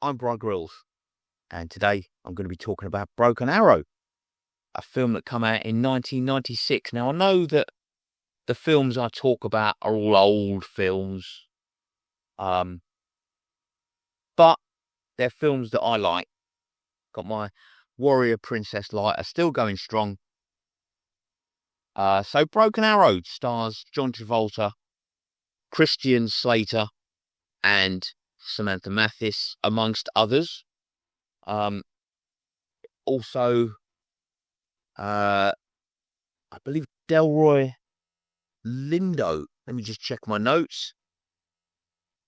I'm Brian Grills, and today I'm going to be talking about Broken Arrow, a film that came out in 1996. Now, I know that the films I talk about are all old films, but they're films that I like. Got my Warrior Princess lighter still going strong. So Broken Arrow stars John Travolta, Christian Slater, and Samantha Mathis, amongst others. Also, I believe Delroy Lindo, let me just check my notes,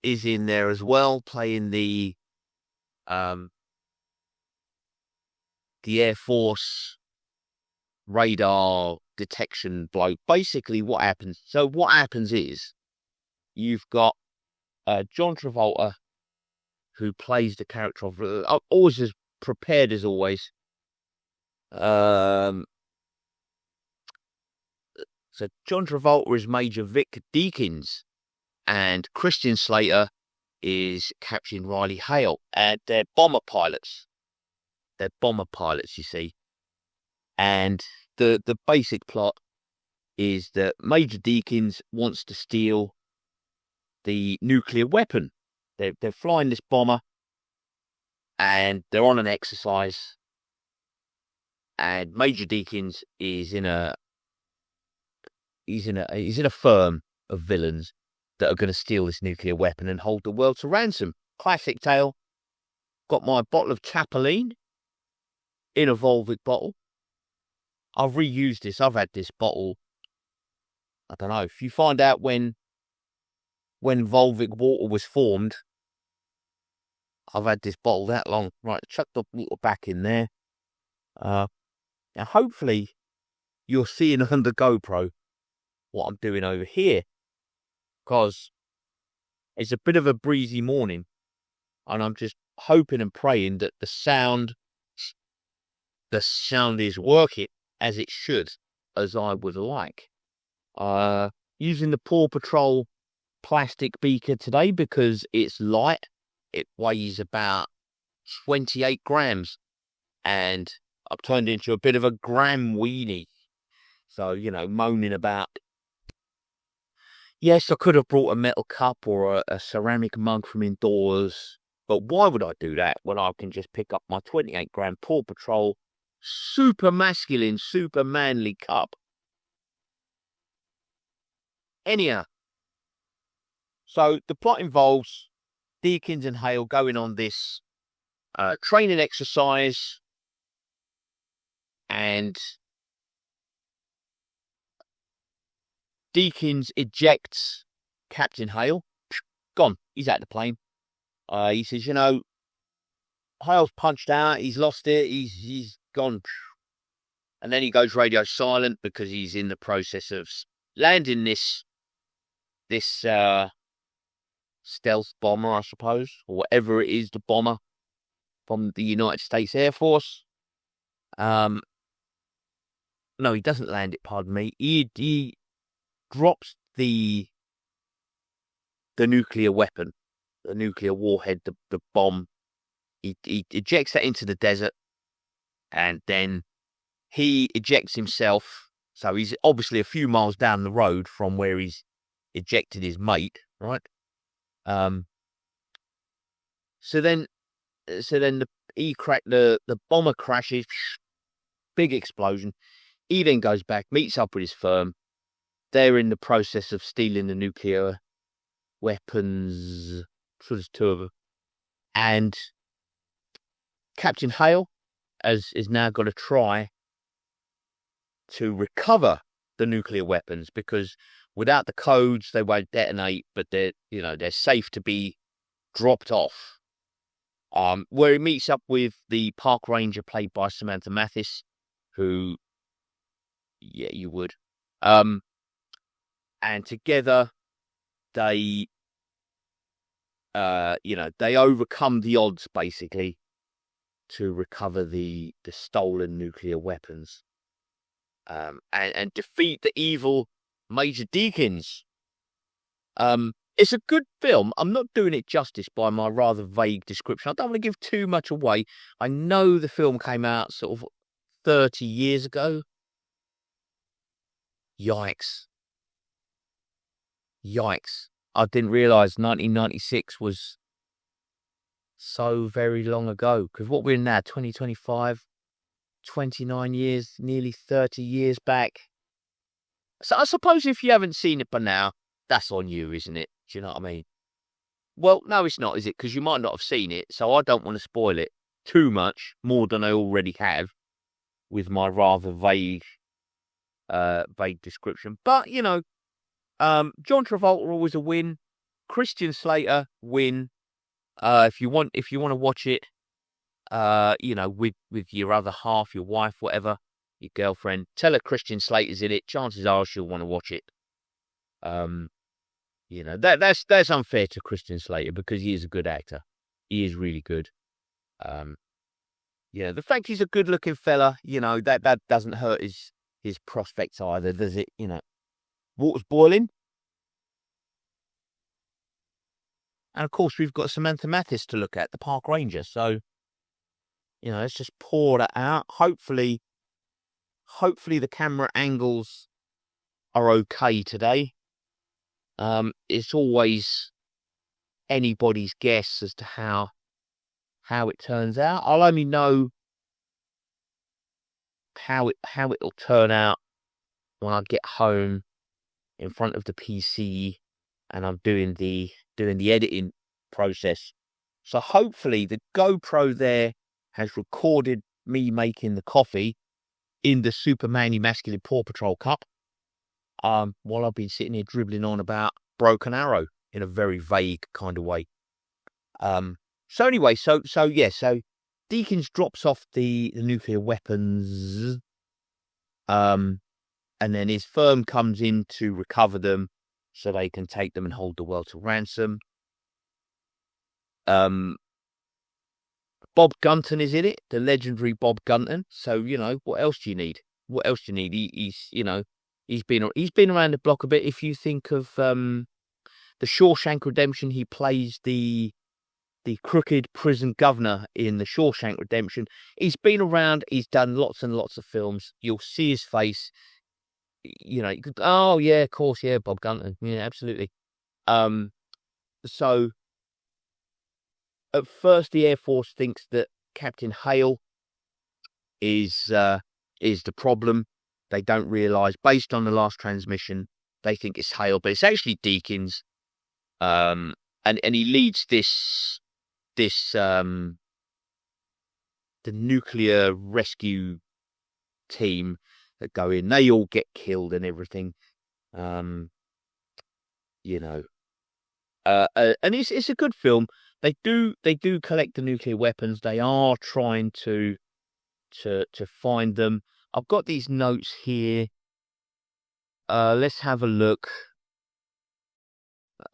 is in there as well, playing the Air Force radar detection bloke. Basically, what happens is you've got John Travolta, who plays the character of always as prepared as always. So John Travolta is Major Vic Deakins, and Christian Slater is Captain Riley Hale, and they're bomber pilots. They're bomber pilots, you see. And the basic plot is that Major Deakins wants to steal the nuclear weapon. They're flying this bomber, and they're on an exercise. And Major Deakins is in a firm of villains that are going to steal this nuclear weapon and hold the world to ransom. Classic tale. Got my bottle of Chapeline in a Volvic bottle. I've reused this. I've had this bottle. I don't know. If you find out when Volvic water was formed, I've had this bottle that long. Right, chuck the water back in there. Now, hopefully, you're seeing on the GoPro what I'm doing over here, because it's a bit of a breezy morning, and I'm just hoping and praying that the sound is working as it should, as I would like. Using the Paw Patrol plastic beaker today because it's light. It weighs about 28 grams, and I've turned into a bit of a gram weenie. So, moaning about, yes, I could have brought a metal cup or a ceramic mug from indoors, but why would I do that when I can just pick up my 28 gram Paw Patrol super masculine, super manly cup? Anyhow, so the plot involves Deakins and Hale going on this training exercise, and Deakins ejects Captain Hale. Gone. He's out the plane. He says, Hale's punched out. He's lost it. He's gone. And then he goes radio silent because he's in the process of landing this stealth bomber, I suppose, or whatever it is, the bomber from the United States Air Force. No, he doesn't land it, pardon me. He drops the nuclear weapon, the nuclear warhead, the bomb. He ejects that into the desert, and then he ejects himself. So he's obviously a few miles down the road from where he's ejected his mate, right? So then the bomber crashes, big explosion. He then goes back, meets up with his firm. They're in the process of stealing the nuclear weapons. So there's two of them. And Captain Hale is now got to try to recover the nuclear weapons, because without the codes they won't detonate, but they're safe to be dropped off. Where he meets up with the park ranger played by Samantha Mathis, who, yeah, you would. And together they overcome the odds, basically, to recover the stolen nuclear weapons, and defeat the evil Major Deakins. It It's a good film. I'm not doing it justice by my rather vague description. I don't want to give too much away. I know the film came out sort of 30 years ago. Yikes. Yikes. I didn't realise 1996 was so very long ago. Because what we're in now, 2025, 29 years, nearly 30 years back. So I suppose if you haven't seen it by now, that's on you, isn't it? Do you know what I mean? Well, no, it's not, is it? Because you might not have seen it, so I don't want to spoil it too much, more than I already have, with my rather vague description. But, you know, John Travolta always a win. Christian Slater, win. If you want to watch it, you know, with your other half, your wife, whatever, your girlfriend, tell her Christian Slater's in it. Chances are she'll want to watch it. You know, that's unfair to Christian Slater because he is a good actor. He is really good. Yeah, the fact he's a good-looking fella, you know, that doesn't hurt his prospects either, does it? You know, water's boiling. And of course, we've got Samantha Mathis to look at, the park ranger. So, you know, let's just pour that out. Hopefully the camera angles are okay today. It's always anybody's guess as to how it turns out. I'll only know how it'll turn out when I get home in front of the PC and I'm doing the editing process. So hopefully the GoPro there has recorded me making the coffee in the Superman Masculine Paw Patrol cup. While I've been sitting here dribbling on about Broken Arrow in a very vague kind of way. So anyway, so Deakins drops off the nuclear weapons, and then his firm comes in to recover them so they can take them and hold the world to ransom. Bob Gunton is in it, the legendary Bob Gunton. So, you know, what else do you need? He's, you know, he's been around the block a bit. If you think of the Shawshank Redemption, he plays the crooked prison governor in the Shawshank Redemption. He's been around. He's done lots and lots of films. You'll see his face. You know, oh yeah, of course, yeah, Bob Gunton. Yeah, absolutely. So at first the Air Force thinks that Captain Hale is the problem. They don't realise, based on the last transmission, they think it's Hale, but it's actually Deakins. And he leads the nuclear rescue team that go in. They all get killed and everything. You know, and it's a good film. They do collect the nuclear weapons. They are trying to find them. I've got these notes here. Let's have a look.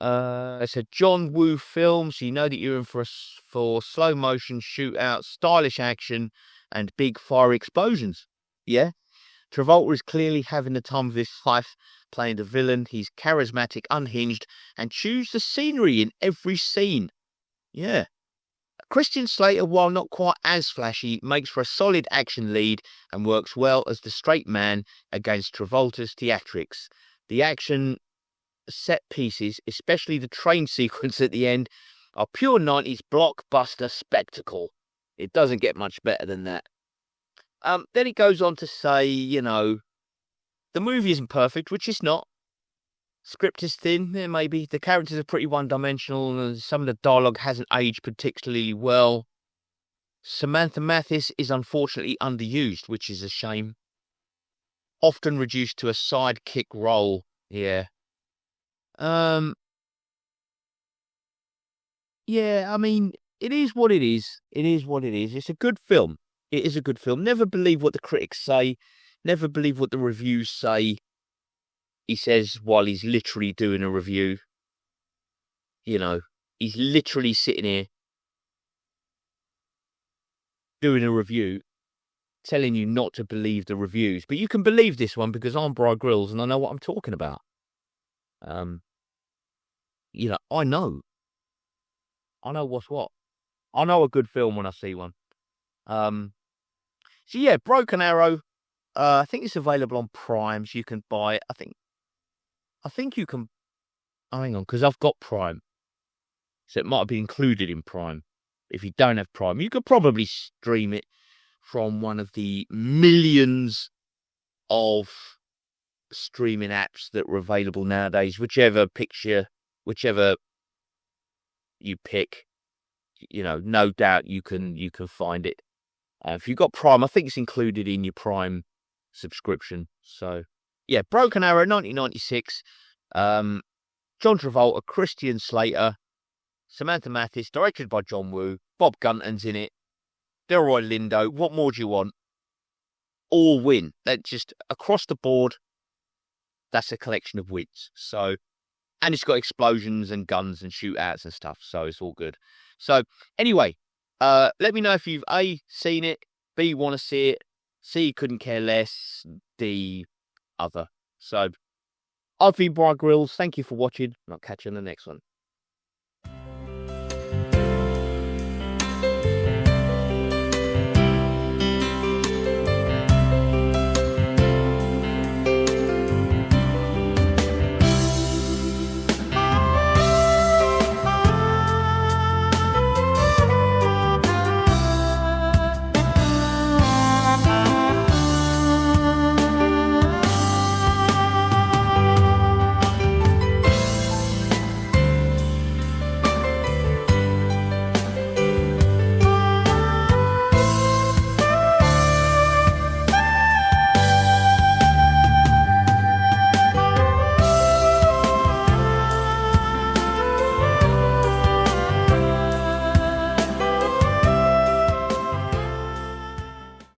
It's a John Woo film, so you know that you're in for slow motion shootout, stylish action, and big fire explosions. Yeah, Travolta is clearly having the time of his life playing the villain. He's charismatic, unhinged, and chews the scenery in every scene. Yeah. Christian Slater, while not quite as flashy, makes for a solid action lead and works well as the straight man against Travolta's theatrics. The action set pieces, especially the train sequence at the end, are pure 90s blockbuster spectacle. It doesn't get much better than that. Then he goes on to say, you know, the movie isn't perfect, which it's not. Script is thin, maybe. The characters are pretty one-dimensional, and some of the dialogue hasn't aged particularly well. Samantha Mathis is unfortunately underused, which is a shame. Often reduced to a sidekick role. Yeah. Yeah, I mean, it is what it is. It is what it is. It's a good film. It is a good film. Never believe what the critics say. Never believe what the reviews say. He says while he's literally doing a review. You know, he's literally sitting here doing a review, telling you not to believe the reviews. But you can believe this one because I'm Bri Grills and I know what I'm talking about. I know what's what. I know a good film when I see one. So yeah, Broken Arrow. I think it's available on Prime, so you can buy it. I think you can. Oh, hang on, because I've got Prime, so it might be included in Prime. If you don't have Prime, you could probably stream it from one of the millions of streaming apps that are available nowadays. Whichever you pick, no doubt you can find it. If you've got Prime, I think it's included in your Prime subscription. So yeah, Broken Arrow, 1996. John Travolta, Christian Slater, Samantha Mathis, directed by John Woo. Bob Gunton's in it. Delroy Lindo. What more do you want? All win. That just across the board. That's a collection of wins. So, and it's got explosions and guns and shootouts and stuff. So it's all good. So anyway, let me know if you've A, seen it, B, want to see it, C, couldn't care less, D, other. So I've been Brian Grills. Thank you for watching, and I'll catch you in the next one.